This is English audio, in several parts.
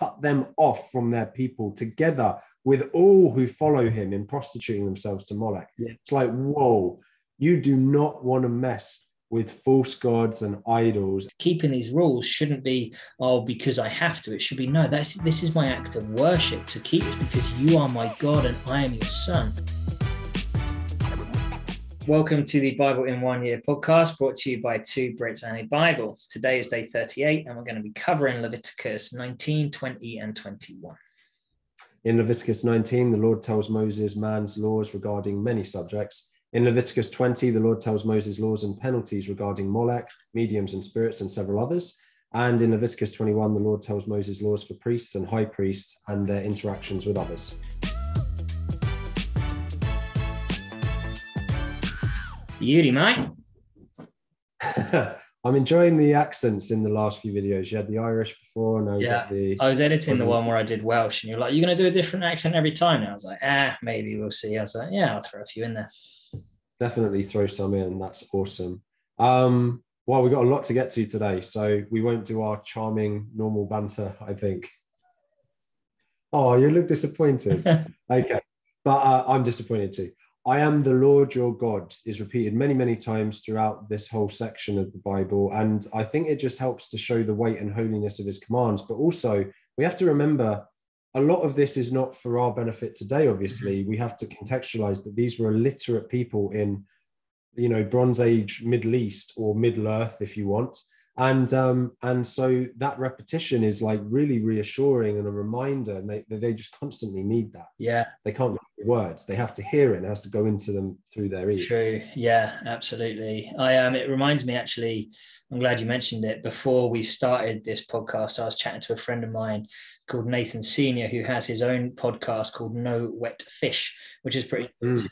cut them off from their people together with all who follow him in prostituting themselves to Molech. Yeah. It's like, whoa, you do not want to mess with false gods and idols. Keeping these rules shouldn't be, oh, because I have to. It should be, no, this is my act of worship to keep it because you are my God and I am your son. Welcome to the Bible in 1 Year podcast, brought to you by two Brits and aBible. Today is day 38, and we're going to be covering Leviticus 19, 20, and 21. In Leviticus 19, the Lord tells Moses man's laws regarding many subjects. In Leviticus 20, the Lord tells Moses laws and penalties regarding Molech, mediums and spirits, and several others. And in Leviticus 21, the Lord tells Moses laws for priests and high priests and their interactions with others. Beauty, mate. I'm enjoying the accents in the last few videos. You had the Irish before, now you got the... I was editing the one where I did Welsh, and you're like, you're going to do a different accent every time? And I was like, maybe we'll see. I was like, yeah, I'll throw a few in there. Definitely throw some in. That's awesome. Well, we've got a lot to get to today, so we won't do our charming, normal banter, I think. Oh, you look disappointed. Okay, but I'm disappointed too. I am the Lord your God is repeated many, many times throughout this whole section of the Bible. And I think it just helps to show the weight and holiness of his commands. But also, we have to remember a lot of this is not for our benefit today, obviously. We have to contextualize that these were illiterate people in, Bronze Age Middle East or Middle Earth, if you want. And so that repetition is like really reassuring and a reminder, and they just constantly need that. Yeah. They can't read the words. They have to hear it, and it has to go into them through their ears. True. Yeah, absolutely. It reminds me, actually, I'm glad you mentioned it. Before we started this podcast, I was chatting to a friend of mine called Nathan Senior, who has his own podcast called No Wet Fish, which is pretty good.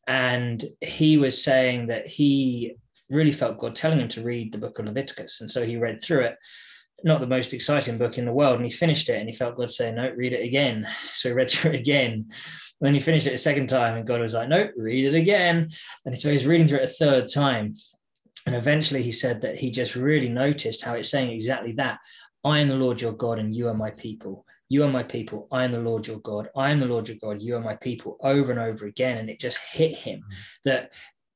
And he was saying that he really felt God telling him to read the book of Leviticus. And so he read through it. Not the most exciting book in the world. And he finished it and he felt God saying, no, read it again. So he read through it again. And then he finished it a second time and God was like, no, read it again. And so he's reading through it a third time. And eventually he said that he just really noticed how it's saying exactly that. I am the Lord your God and you are my people. You are my people. I am the Lord your God. I am the Lord your God. You are my people, over and over again. And it just hit him that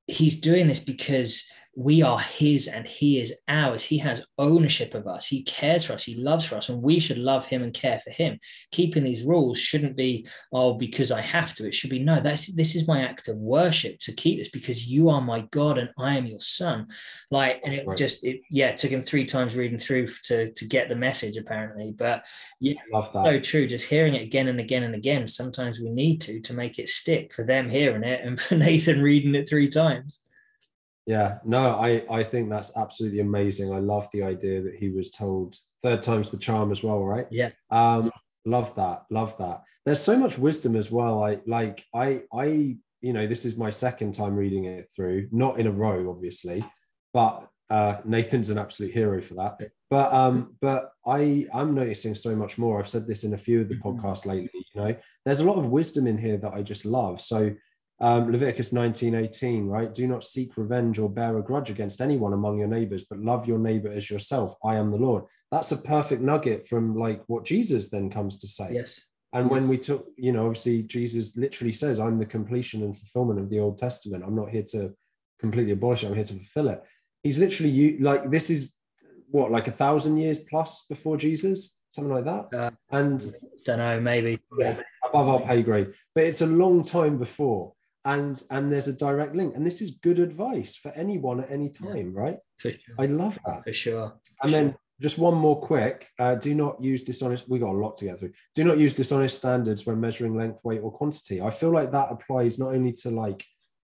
he's doing this because we are his and he is ours. He has ownership of us. He cares for us. He loves for us, and we should love him and care for him. Keeping these rules shouldn't be, oh, because I have to. It should be, no, this is my act of worship to keep this because you are my God and I am your son. And it took him 3 times reading through to get the message, apparently. But yeah, love that. So true. Just hearing it again and again and again. Sometimes we need to make it stick, for them hearing it and for Nathan reading it 3 times. Yeah, no, I think that's absolutely amazing. I love the idea that he was told 3rd time's the charm as well, right? Yeah. Love that. There's so much wisdom as well. This is my 2nd time reading it through, not in a row, obviously, but Nathan's an absolute hero for that. But I'm noticing so much more. I've said this in a few of the podcasts lately, there's a lot of wisdom in here that I just love. So Leviticus 19:18, right? Do not seek revenge or bear a grudge against anyone among your neighbors, but love your neighbor as yourself. I am the Lord. That's a perfect nugget from what Jesus then comes to say. Yes. And when we took, obviously Jesus literally says, I'm the completion and fulfillment of the Old Testament. I'm not here to completely abolish it. I'm here to fulfill it. He's literally this is what, 1,000 years plus before Jesus, something like that. And don't know, maybe above our pay grade, but it's a long time before. And there's a direct link, and this is good advice for anyone at any time, right? For sure. I love that. For sure. And then just one more quick, do not use dishonest, we got a lot to get through. Do not use dishonest standards when measuring length, weight, or quantity. I feel like that applies not only to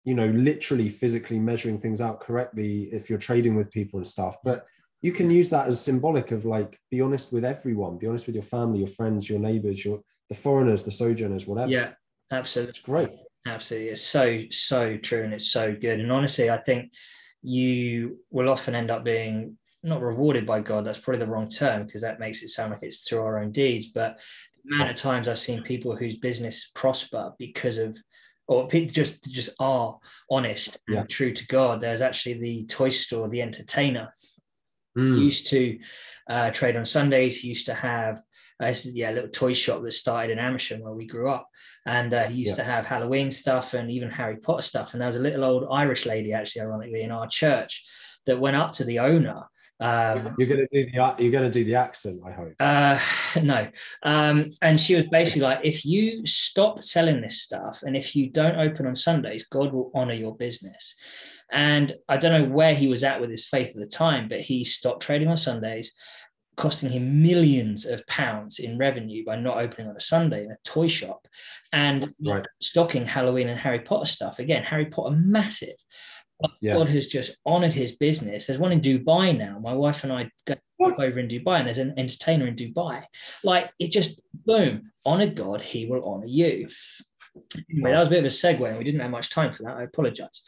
literally physically measuring things out correctly if you're trading with people and stuff, but you can use that as symbolic of be honest with everyone, be honest with your family, your friends, your neighbors, the foreigners, the sojourners, whatever. Yeah, absolutely. It's great. Absolutely. It's so true, and it's so good. And honestly, I think you will often end up being not rewarded by God. That's probably the wrong term, because that makes it sound like it's through our own deeds. But the amount of times I've seen people whose business prosper because of, or people just are honest and true to God. There's actually the toy store, The Entertainer. He Mm. used to trade on Sundays. He used to have a little toy shop that started in Amersham where we grew up. And he used to have Halloween stuff and even Harry Potter stuff. And there was a little old Irish lady, actually, ironically, in our church that went up to the owner. You're gonna do the accent, I hope. No. And she was basically like, if you stop selling this stuff and if you don't open on Sundays, God will honor your business. And I don't know where he was at with his faith at the time, but he stopped trading on Sundays, costing him millions of pounds in revenue by not opening on a Sunday in a toy shop and stocking Halloween and Harry Potter stuff. Again, Harry Potter, massive. But God has just honored his business. There's one in Dubai now. My wife and I go over in Dubai, and there's an entertainer in Dubai. Like, it just, boom, honor God, he will honor you. Anyway, that was a bit of a segue, and we didn't have much time for that. I apologize.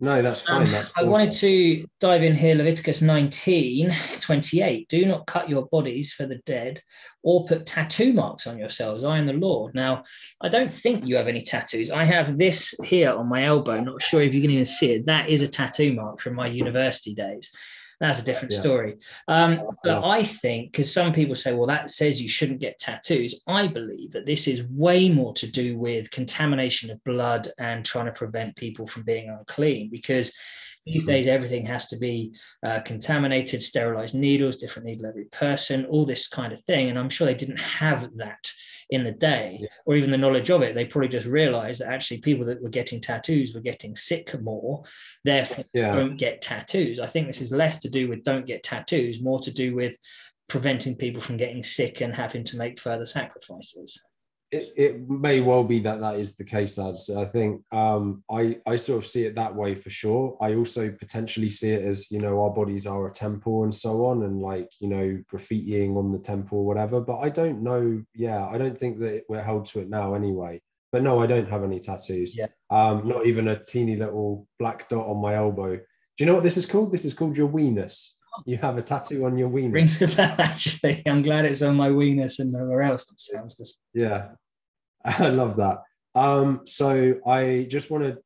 No, that's fine. That's I wanted to dive in here, Leviticus 19:28. Do not cut your bodies for the dead or put tattoo marks on yourselves. I am the Lord. Now, I don't think you have any tattoos. I have this here on my elbow. Not sure if you can even see it. That is a tattoo mark from my university days. That's a different story. But I think, because some people say, well, that says you shouldn't get tattoos. I believe that this is way more to do with contamination of blood and trying to prevent people from being unclean, because these days everything has to be contaminated, sterilized needles, different needle every person, all this kind of thing. And I'm sure they didn't have that in the day, or even the knowledge of it. They probably just realized that actually people that were getting tattoos were getting sick more, therefore don't get tattoos. I think this is less to do with don't get tattoos, more to do with preventing people from getting sick and having to make further sacrifices. It may well be that is the case, as I think I sort of see it that way for sure. I also potentially see it as, our bodies are a temple and so on, and graffitiing on the temple or whatever. But I don't know. I don't think that we're held to it now anyway. But no, I don't have any tattoos. Not even a teeny little black dot on my elbow. Do you know what this is called? This is called your weenus. You have a tattoo on your weenus. Rings a bell, actually. I'm glad it's on my weenus and nowhere else. That sounds the same. Yeah, I love that. So I just wanted,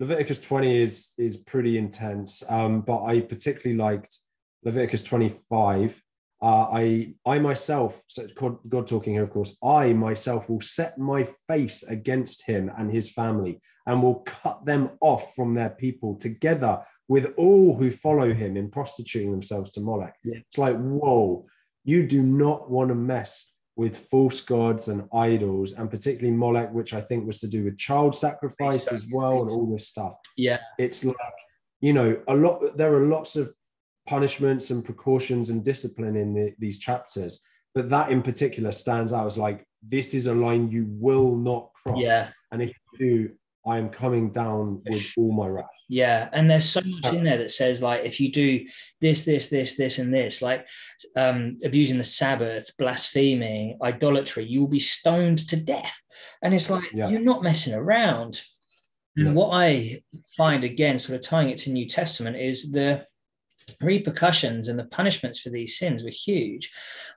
Leviticus 20 is pretty intense, but I particularly liked Leviticus 25. I myself, so God talking here, of course, I myself will set my face against him and his family and will cut them off from their people together with all who follow him in prostituting themselves to Molech. It's like, whoa, you do not want to mess with false gods and idols, and particularly Molech, which I think was to do with child sacrifice as well, and all this stuff. It's like, there are lots of punishments and precautions and discipline in these chapters, but that in particular stands out as like, this is a line you will not cross. And if you do, I am coming down with all my wrath. And there's so much in there that says, like, if you do this, and this, like abusing the Sabbath, blaspheming, idolatry, you will be stoned to death. And it's like, you're not messing around. And what I find, again, sort of tying it to New Testament, is the repercussions and the punishments for these sins were huge.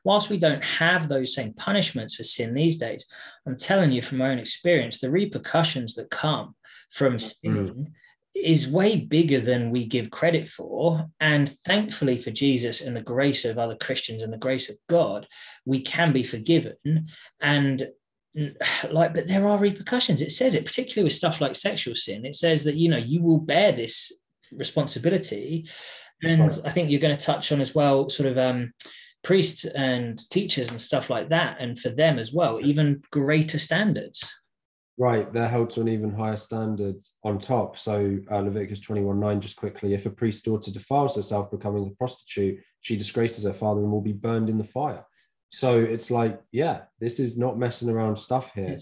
Whilst we don't have those same punishments for sin these days, I'm telling you from my own experience, the repercussions that come from sin is way bigger than we give credit for. And thankfully for Jesus and the grace of other Christians and the grace of God, we can be forgiven. And but there are repercussions. It says it, particularly with stuff like sexual sin. It says that, you will bear this responsibility. And I think you're going to touch on as well, sort of priests and teachers and stuff like that. And for them as well, even greater standards. Right. They're held to an even higher standard on top. So Leviticus 21:9, just quickly, if a priest's daughter defiles herself, becoming a prostitute, she disgraces her father and will be burned in the fire. So it's like, this is not messing around stuff here.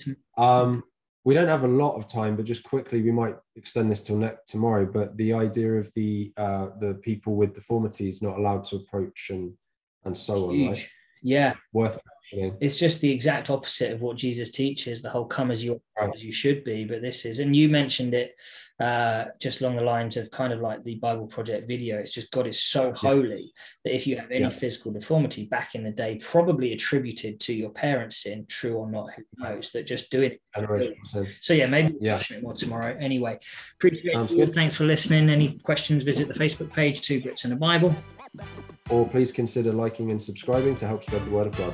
We don't have a lot of time, but just quickly, we might extend this till tomorrow. But the idea of the people with deformities not allowed to approach and so on, right? Yeah. Worth it's just the exact opposite of what Jesus teaches, the whole come as you are, Right. as you should be. But this is, and you mentioned it just along the lines of kind of like the Bible Project video. It's just God is so holy that if you have any physical deformity back in the day, probably attributed to your parents' sin, true or not, who knows, that just doing it. So yeah, maybe we'll mention it more tomorrow. Anyway, appreciate you. Thanks for listening. Any questions, visit the Facebook page, 2 Brits and a Bible. Or please consider liking and subscribing to help spread the word of God.